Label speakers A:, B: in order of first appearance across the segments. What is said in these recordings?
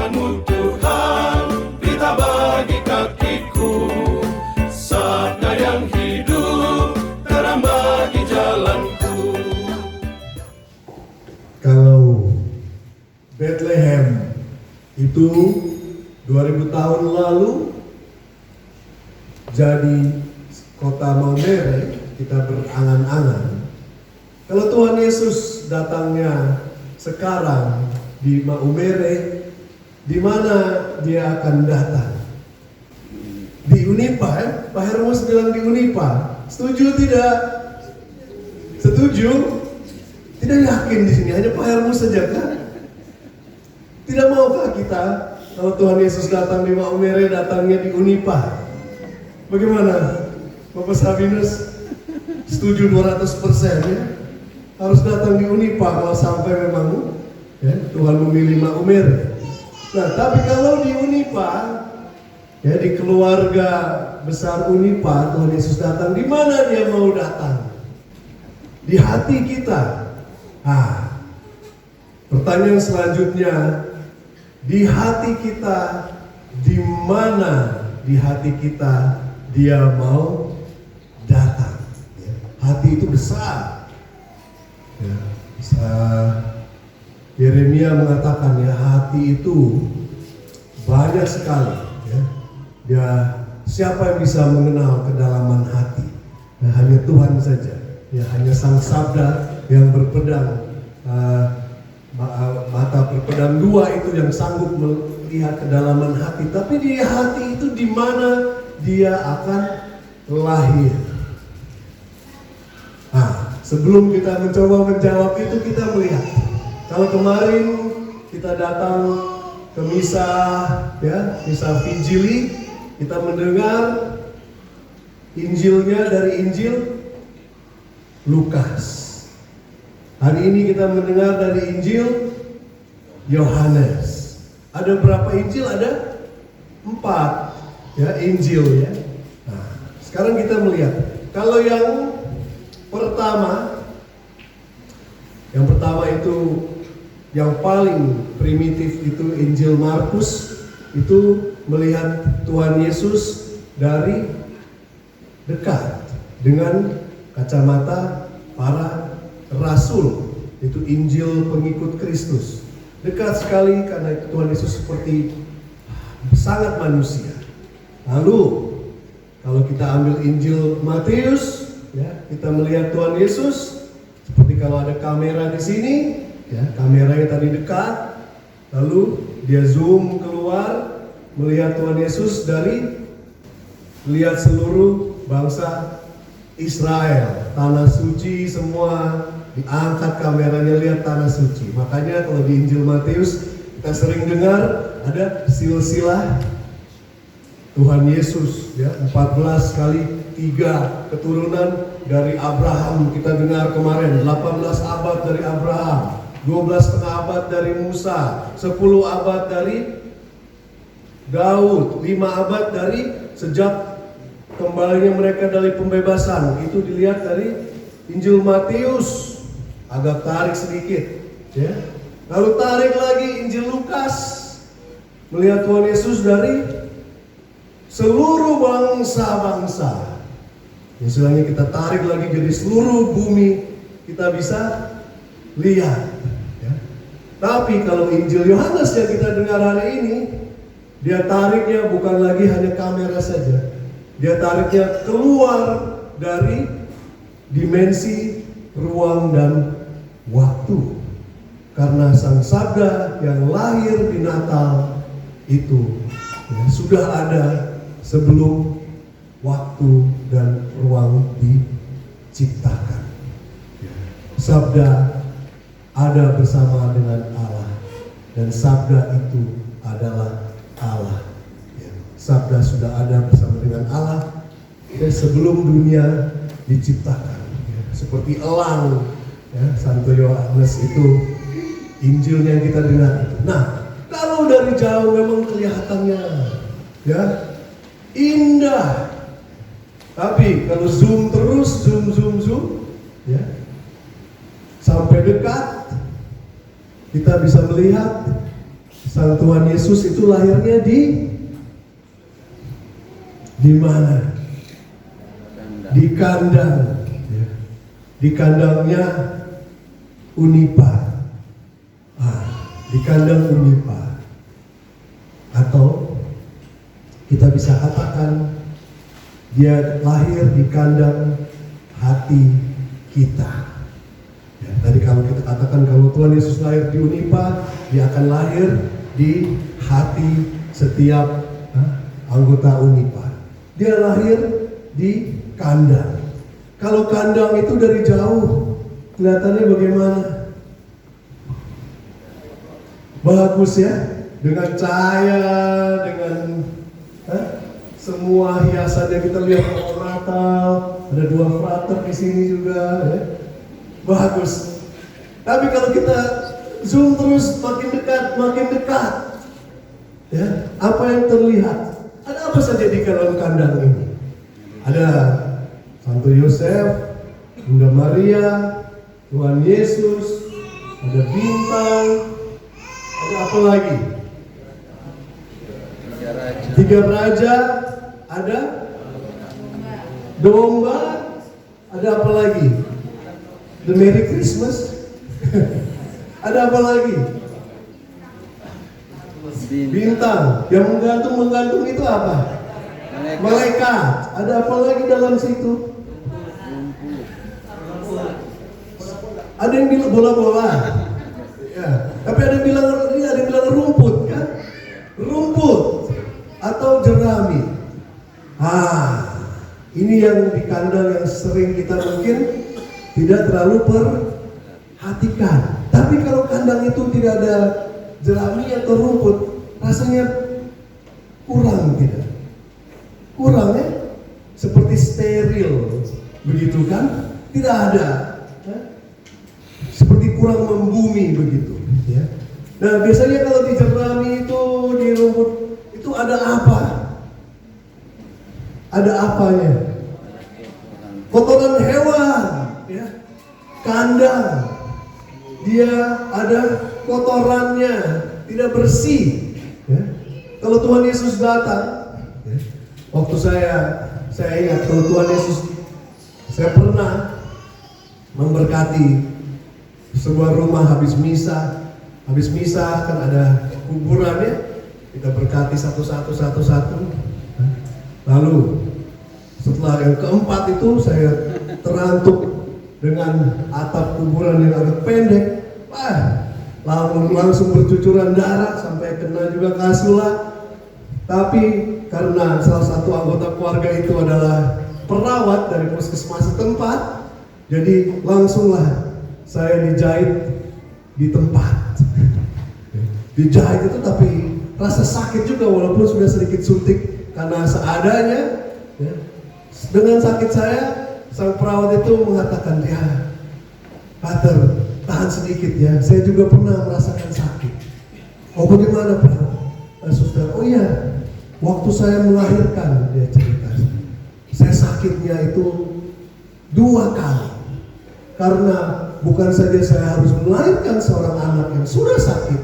A: Firman-Mu Tuhan, berita bagi kakiku, sabda yang hidup, terang bagi jalanku.
B: Kalau Bethlehem itu 2000 tahun lalu jadi kota Maumere, kita berangan-angan. Kalau Tuhan Yesus datangnya sekarang di Maumere, di mana Dia akan datang? Di Unipa, ya? Pak Hermus bilang di Unipa. Setuju tidak? Setuju? Tidak yakin di sini, hanya Pak Hermus saja kan? Tidak maukah kita kalau Tuhan Yesus datang di Maumere, datangnya di Unipa? Bagaimana? Bapak Sabinus setuju 200% ya? Harus datang di Unipa kalau sampai memang ya, Tuhan memilih Maumere. Nah, tapi kalau di Unipa, ya di keluarga besar Unipa, Tuhan Yesus datang, di mana Dia mau datang? Di hati kita. Nah, pertanyaan selanjutnya, di hati kita, di mana di hati kita Dia mau datang? Ya, hati itu besar. Ya, Yeremia mengatakan ya hati itu banyak sekali. Ya, siapa yang bisa mengenal kedalaman hati? Nah, hanya Tuhan saja. Ya, hanya Sang Sabda yang berpedang mata berpedang dua itu yang sanggup melihat kedalaman hati. Tapi di hati itu di mana Dia akan lahir. Nah, sebelum kita mencoba menjawab itu, kita melihat. Kalau kemarin kita datang ke misa, ya, misa Vigili, kita mendengar Injilnya dari Injil Lukas. Hari ini kita mendengar dari Injil Yohanes. Ada berapa Injil? Ada 4 ya Injil ya. Nah, sekarang kita melihat kalau yang pertama itu yang paling primitif itu Injil Markus, itu melihat Tuhan Yesus dari dekat dengan kacamata para rasul. Itu Injil pengikut Kristus. Dekat sekali karena Tuhan Yesus seperti sangat manusia. Lalu kalau kita ambil Injil Matius, ya, kita melihat Tuhan Yesus seperti kalau ada kamera di sini, ya, kameranya tadi dekat, lalu dia zoom keluar, melihat Tuhan Yesus dari lihat seluruh bangsa Israel, tanah suci semua diangkat kameranya, lihat tanah suci. Makanya kalau di Injil Matius kita sering dengar ada silsilah Tuhan Yesus, ya, 14 kali 3 keturunan dari Abraham. Kita dengar kemarin 18 abad dari Abraham, 12 setengah abad dari Musa, 10 abad dari Daud, 5 abad dari sejak kembalinya mereka dari pembebasan. Itu dilihat dari Injil Matius. Agak tarik sedikit, ya. Lalu tarik lagi Injil Lukas, melihat Tuhan Yesus dari seluruh bangsa-bangsa. Istilahnya kita tarik lagi jadi seluruh bumi kita bisa lihat. Ya. Tapi kalau Injil Yohanes yang kita dengar hari ini, dia tariknya bukan lagi hanya kamera saja. Dia tariknya keluar dari dimensi ruang dan waktu. Karena Sang Sabda yang lahir di Natal itu ya, sudah ada sebelum waktu dan ruang diciptakan. Sabda ada bersama dengan Allah, dan Sabda itu adalah Allah. Sabda sudah ada bersama dengan Allah sebelum dunia diciptakan. Seperti elang, ya, Santo Yohanes itu Injilnya yang kita dengar. Nah, kalau dari jauh memang kelihatannya ya indah. Tapi kalau zoom terus, zoom, ya, sampai dekat, kita bisa melihat Sang Tuhan Yesus itu lahirnya di mana? Di kandang. Di kandangnya Unipa. Di kandang Unipa. Atau kita bisa katakan dia lahir di kandang hati kita. Ya, tadi kalau kita katakan kalau Tuhan Yesus lahir di Unipa, dia akan lahir di hati setiap anggota Unipa. Dia lahir di kandang. Kalau kandang itu dari jauh, kelihatannya bagaimana? Bagus ya, dengan cahaya, dengan semua hiasannya kita lihat pohon Natal, ada 2 frater di sini juga, ya. Bagus. Tapi kalau kita zoom terus makin dekat, ya, apa yang terlihat? Ada apa saja di dalam kandang ini? Ada Santo Yosef, Bunda Maria, Tuhan Yesus, ada bintang, ada apa lagi? 3 raja, ada domba, ada apa lagi? The Merry Christmas. Ada apa lagi? Bintang. Yang menggantung itu apa? Malaikat. Ada apa lagi dalam situ? Ada yang bilang bola-bola. Ya. Tapi ada yang bilang rumput kan? Rumput atau jerami. Ini yang di kandang yang sering kita mungkin tidak terlalu perhatikan. Tapi kalau kandang itu tidak ada jerami atau rumput, rasanya kurang tidak? Kurang ya? Seperti steril, begitu kan? Tidak ada. Seperti kurang membumi begitu. Ya. Nah biasanya kalau di jerami itu, di rumput itu ada apa? Ada apanya? Kotoran hewan, ya. Kandang, dia ada kotorannya, tidak bersih. Ya. Kalau Tuhan Yesus datang, ya. Waktu saya ingat kalau Tuhan Yesus, saya pernah memberkati sebuah rumah habis misa kan ada kuburannya, kita berkati satu-satu. Lalu setelah yang keempat itu saya terantuk dengan atap kuburan yang agak pendek, langsung bercucuran darah sampai kena juga kasula. Tapi karena salah satu anggota keluarga itu adalah perawat dari puskesmas setempat, jadi langsunglah saya dijahit di tempat. Dijahit itu tapi rasa sakit juga walaupun sudah sedikit suntik karena seadanya. Ya. Dengan sakit saya, sang perawat itu mengatakan, ya, Pater, tahan sedikit ya. Saya juga pernah merasakan sakit. Oh bagaimana perawat? Suster, oh iya, waktu saya melahirkan, dia cerita, saya sakitnya itu 2 kali. Karena bukan saja saya harus melahirkan seorang anak yang sudah sakit,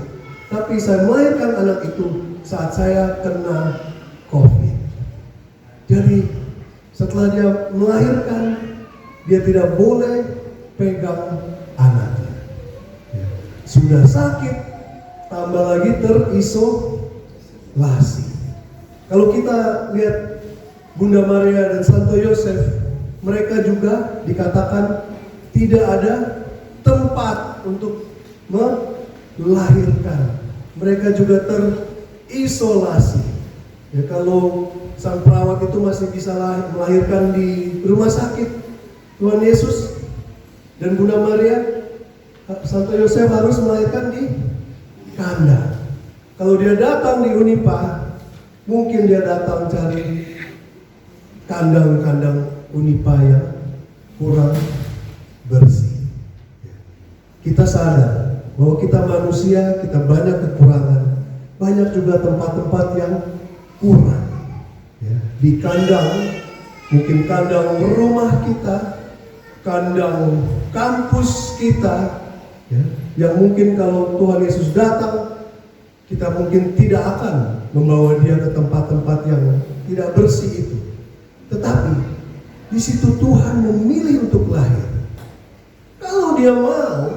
B: tapi saya melahirkan anak itu saat saya kena COVID. Jadi setelah dia melahirkan, dia tidak boleh pegang anaknya. Sudah sakit, tambah lagi terisolasi. Kalau kita lihat Bunda Maria dan Santo Yosef, mereka juga dikatakan tidak ada tempat untuk melahirkan. Mereka juga terisolasi. Ya, kalau sang perawat itu masih bisa melahirkan di rumah sakit, Tuhan Yesus dan Bunda Maria, Santo Yosef harus melahirkan di kandang. Kalau dia datang di Unipa, mungkin dia datang cari kandang-kandang Unipa yang kurang bersih. Kita sadar bahwa kita manusia, kita banyak kekurangan, banyak juga tempat-tempat yang kurang. Ya, di kandang, mungkin kandang rumah kita, kandang kampus kita, ya, yang mungkin kalau Tuhan Yesus datang, kita mungkin tidak akan membawa dia ke tempat-tempat yang tidak bersih itu. Tetapi di situ Tuhan memilih untuk lahir. Kalau dia mau,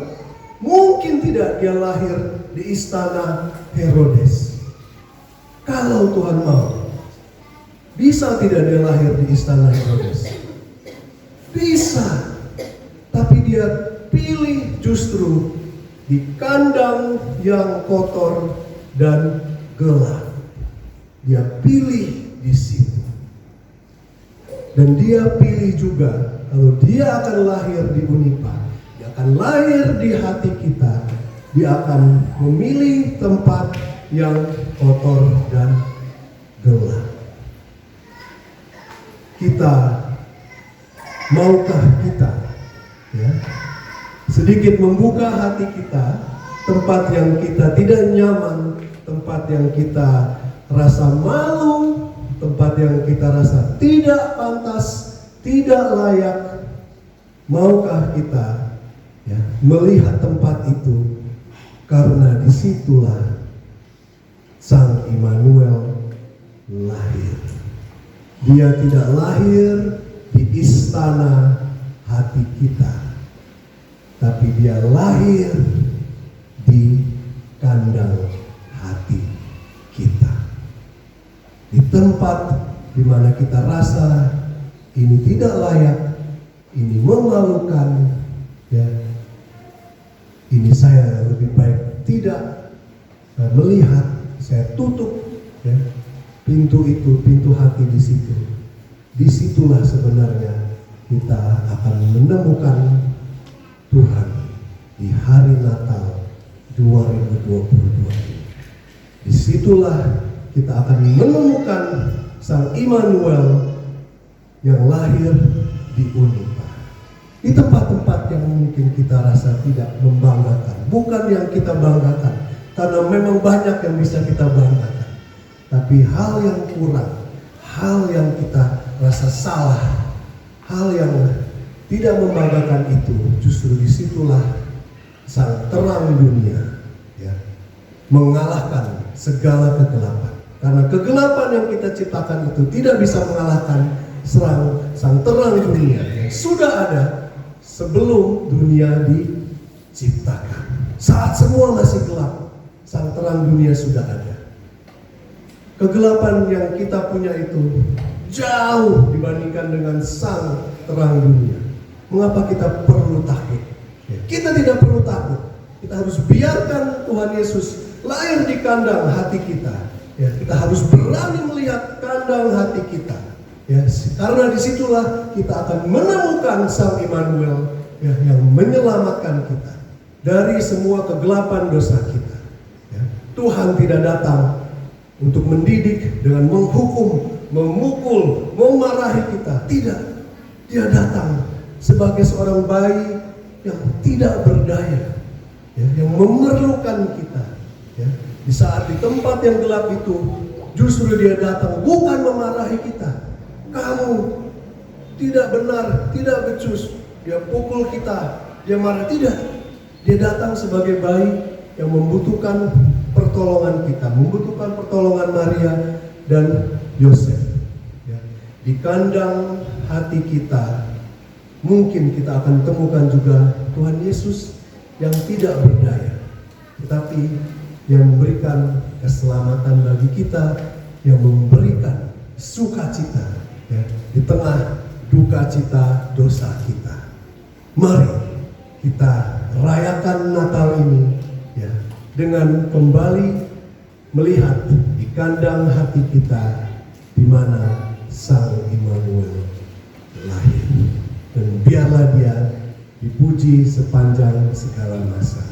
B: mungkin tidak dia lahir di istana Herodes. Kalau Tuhan mau, bisa tidak dia lahir di istana Herodes? Bisa. Tapi dia pilih justru di kandang yang kotor dan gelap. Dia pilih di situ. Dan dia pilih juga kalau dia akan lahir di Unipa, dia akan lahir di hati kita, dia akan memilih tempat yang kotor dan gelap. Maukah kita sedikit membuka hati kita, tempat yang kita tidak nyaman, tempat yang kita rasa malu, tempat yang kita rasa tidak pantas, tidak layak. Maukah kita melihat tempat itu, karena disitulah Sang Immanuel lahir. Dia tidak lahir di istana hati kita, tapi dia lahir di kandang hati kita. Di tempat di mana kita rasa ini tidak layak, ini memalukan, ini saya lebih baik tidak melihat, saya tutup pintu itu, pintu hati di situ. Disitulah sebenarnya kita akan menemukan Tuhan di hari Natal 2022. Disitulah kita akan menemukan Sang Immanuel yang lahir di Unipa. Di tempat-tempat yang mungkin kita rasa tidak membanggakan, bukan yang kita banggakan, karena memang banyak yang bisa kita banggakan. Tapi hal yang kurang, hal yang kita rasa salah, hal yang tidak membanggakan itu, justru disitulah sang terang dunia mengalahkan segala kegelapan. Karena kegelapan yang kita ciptakan itu tidak bisa mengalahkan sang terang dunia yang sudah ada sebelum dunia diciptakan. Saat semua masih gelap, sang terang dunia sudah ada. Kegelapan yang kita punya itu jauh dibandingkan dengan sang terang dunia. Mengapa kita perlu takut? Kita tidak perlu takut. Kita harus biarkan Tuhan Yesus lahir di kandang hati kita. Kita harus berani melihat kandang hati kita. Karena disitulah kita akan menemukan Sang Immanuel yang menyelamatkan kita dari semua kegelapan dosa kita. Tuhan tidak datang untuk mendidik dengan menghukum, memukul, memarahi kita. Tidak. Dia datang sebagai seorang bayi yang tidak berdaya, yang memerlukan kita. Di saat di tempat yang gelap itu, justru dia datang bukan memarahi kita. Kamu tidak benar, tidak becus. Dia pukul kita, dia marah. Tidak. Dia datang sebagai bayi yang membutuhkan pertolongan kita, membutuhkan pertolongan Maria dan Yosef. Di kandang hati kita, mungkin kita akan temukan juga Tuhan Yesus yang tidak berdaya, tetapi yang memberikan keselamatan bagi kita, yang memberikan sukacita di tengah duka cita dosa kita. Mari kita rayakan Natal ini dengan kembali melihat di kandang hati kita di mana Sang Immanuel lahir, dan biarlah dia dipuji sepanjang segala masa.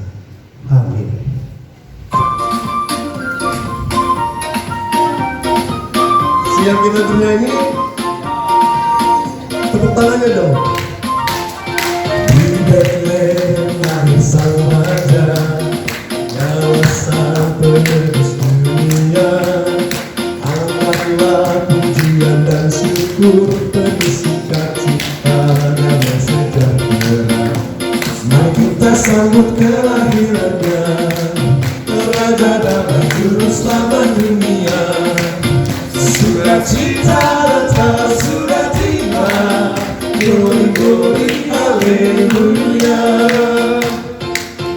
B: Amin. Siap kita bernyanyi? Tepuk tangannya dong. Di Bethlehem lahir Sang Raja, Nyawa Sang Penebus dunia. Angkatlah pujian dan syukur, penuh sukacita damai sejahtera. Mari kita sambut kelahirannya, Raja damai dunia. Sukacita datang sudah tiba, glory glory haleluya.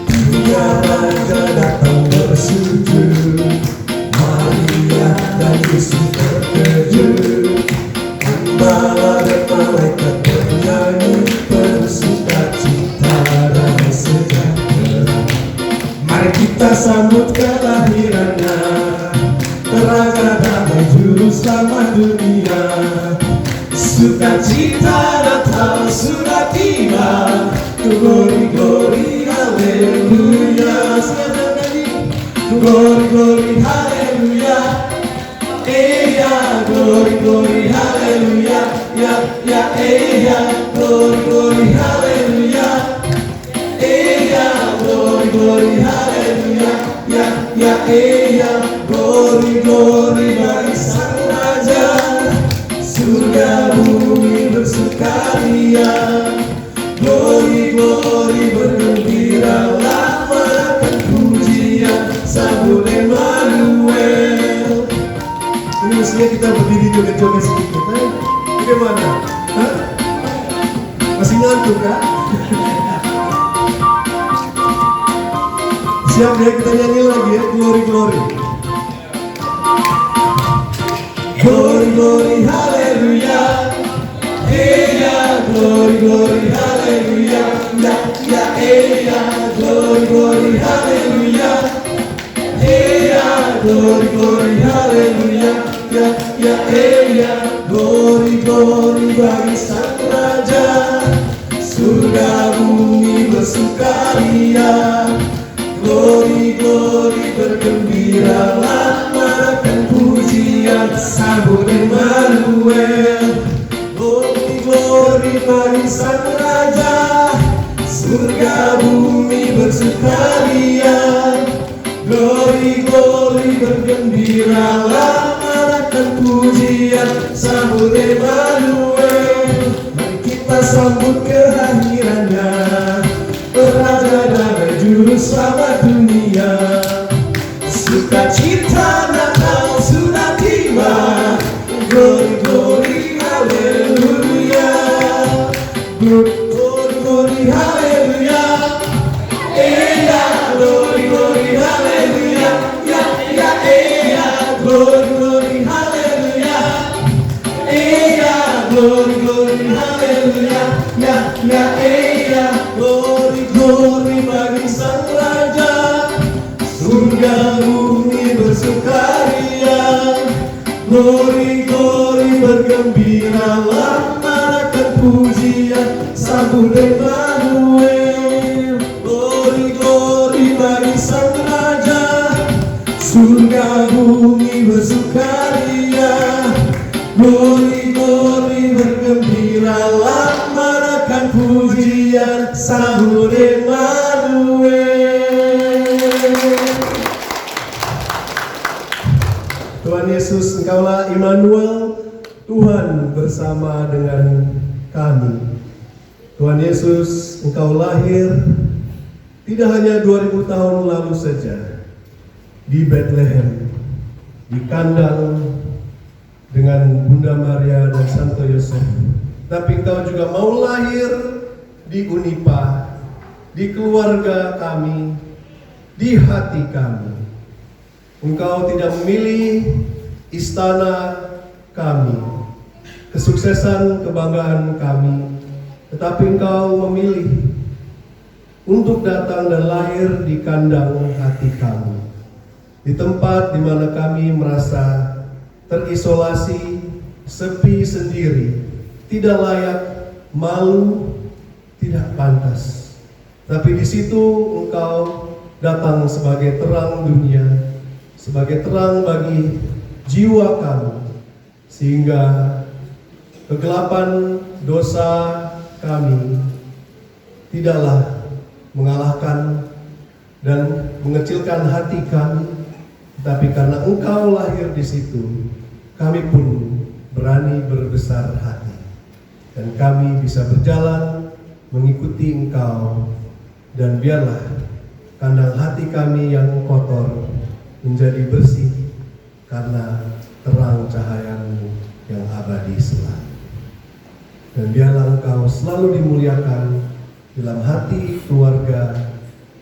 B: Dunia raja datang bersujud, Maria dan Yesus terkejut. Gembala dan malaikat bernyanyi, bersukacita damai sejahtera. Mari kita sambut kelahirannya, Raja damai juru selamat dunia. Sukacita datang sudah tiba, glory glory haleluya. Glory glory haleluya. Ya, glory glory haleluya. Ya, glory glory haleluya. Ya, glory glory haleluya. Ya, glory glory bagi Sang Raja. Surga bumi bersukaria, glory glory bergembiralah, merakan pujian sambut Emmanuel. Ini mestinya kita berdiri joget-joget sedikit, bagaimana? Hah? Masih ngantuk kan? Siap ya, kita nyanyi lagi ya, glory glory. Glory glory haleluya. Glory glory haleluya. Glory glory haleluya. Glory glory haleluya. Glory glory bagi Sang Raja. Surga bumi bersukaria, glory glory bergembiralah, merakan pujian sambut Emmanuel. Glory glory bagi Sang Raja. Surga bumi bersukaria, glory glory bergembiralah, merakan pujian sambut Emmanuel. Mari kita sambut kehadirannya, Raja damai juru selamat dunia. Sukacita Natal sudah tiba, glory glory haleluya. Glory glory haleluya. Glory glory haleluya. Glory glory haleluya. Glory glory haleluya. Glory glory bagi Sang Raja. Surga bumi bersukaria, glory glory bergembiralah, merakan pujian sambut Emmanuel. Glory glory bagi Sang Raja. Surga bumi bersukaria, glory glory bergembiralah, merakan pujian sambut Emmanuel. Tuhan Yesus, Engkaulah Immanuel, Tuhan bersama dengan kami. Tuhan Yesus, Engkau lahir tidak hanya 2000 tahun lalu saja di Bethlehem, di kandang dengan Bunda Maria dan Santo Yosef, tapi Engkau juga mau lahir di Unipa, di keluarga kami, di hati kami. Engkau tidak memilih istana kami, kesuksesan, kebanggaan kami, tetapi Engkau memilih untuk datang dan lahir di kandang hati kami, di tempat di mana kami merasa terisolasi, sepi sendiri, tidak layak, malu, tidak pantas. Tapi di situ Engkau datang sebagai terang dunia, sebagai terang bagi jiwa kami, sehingga kegelapan dosa kami tidaklah mengalahkan dan mengecilkan hati kami, tapi karena Engkau lahir di situ, kami pun berani berbesar hati, dan kami bisa berjalan mengikuti Engkau. Dan biarlah kandang hati kami yang kotor menjadi bersih, karena terang cahayamu yang abadi selalu. Dan biarlah Engkau selalu dimuliakan dalam hati keluarga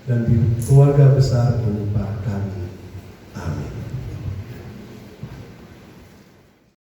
B: dan di keluarga besar Unpad.